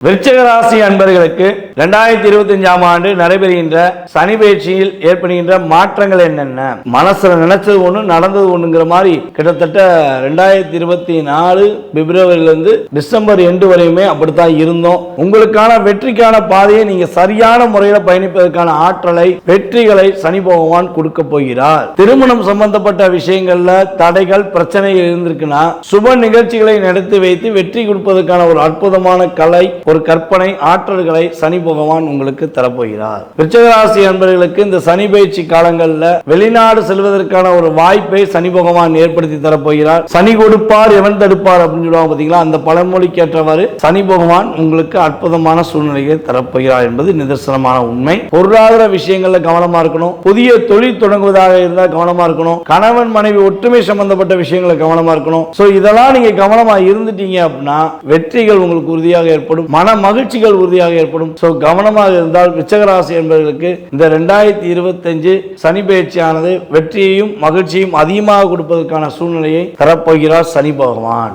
விருச்சிக ராசி அன்பர்களுக்கு 2025ஆம் ஆண்டு நடைபெறுகின்ற சனி பயிற்சியில் ஏற்படுகின்ற மாற்றங்கள் என்னென்ன? மனசுல நினைச்சது ஒண்ணு நடந்தது ஒண்ணுங்கிற மாதிரி கிட்டத்தட்ட 2024 பிப்ரவரியிலிருந்து டிசம்பர் எண்டு வரையுமே அப்படித்தான் இருந்தோம். உங்களுக்கான வெற்றிக்கான பாதையை நீங்க சரியான முறையில் பயணிப்பதற்கான ஆற்றலை, வெற்றிகளை சனி பகவான் கொடுக்க போகிறார். திருமணம் சம்பந்தப்பட்ட விஷயங்கள்ல தடைகள், பிரச்சனைகள் இருந்திருக்குன்னா சுப நிகழ்ச்சிகளை நடத்தி வைத்து வெற்றி கொடுப்பதற்கான ஒரு அற்புதமான கலை, ஒரு கற்பனை ஆற்றல்களை சனி பகவான் உங்களுக்கு தரப்போகிறார். விருச்சிக ராசி அன்பர்களுக்கு இந்த சனி பயிற்சி காலங்களில் வெளிநாடு செல்வதற்கான ஒரு வாய்ப்பை சனி பகவான் ஏற்படுத்தி தரப்போகிறார். சனி கொடுப்பார் எவன் தடுப்பார் அப்படின்னு சொல்லுவாங்க பார்த்தீங்களா, அந்த பழமொழிக்கு ஏற்றவாறு சனி பகவான் உங்களுக்கு அற்புதமான சூழ்நிலையை தரப்போகிறார் என்பது நிதர்சனமான உண்மை. பொருளாதார விஷயங்கள்ல கவனமா இருக்கணும். புதிய தொழில் தொடங்குவதாக இருந்தால் கவனமா இருக்கணும். கணவன் மனைவி ஒற்றுமை சம்பந்தப்பட்ட விஷயங்களை கவனமா இருக்கணும். இதெல்லாம் நீங்க கவனமா இருந்துட்டீங்க அப்படின்னா வெற்றிகள் உங்களுக்கு உறுதியாக ஏற்படும், மன மகிழ்ச்சிகள் உறுதியாக ஏற்படும். கவனமாக இருந்தால் விருச்சிக ராசி என்பவர்களுக்கு இந்த 2025 சனி பயிற்சியானது வெற்றியையும் மகிழ்ச்சியும் அதிகமாக கொடுப்பதற்கான சூழ்நிலையை தரப்போகிறார் சனி பகவான்.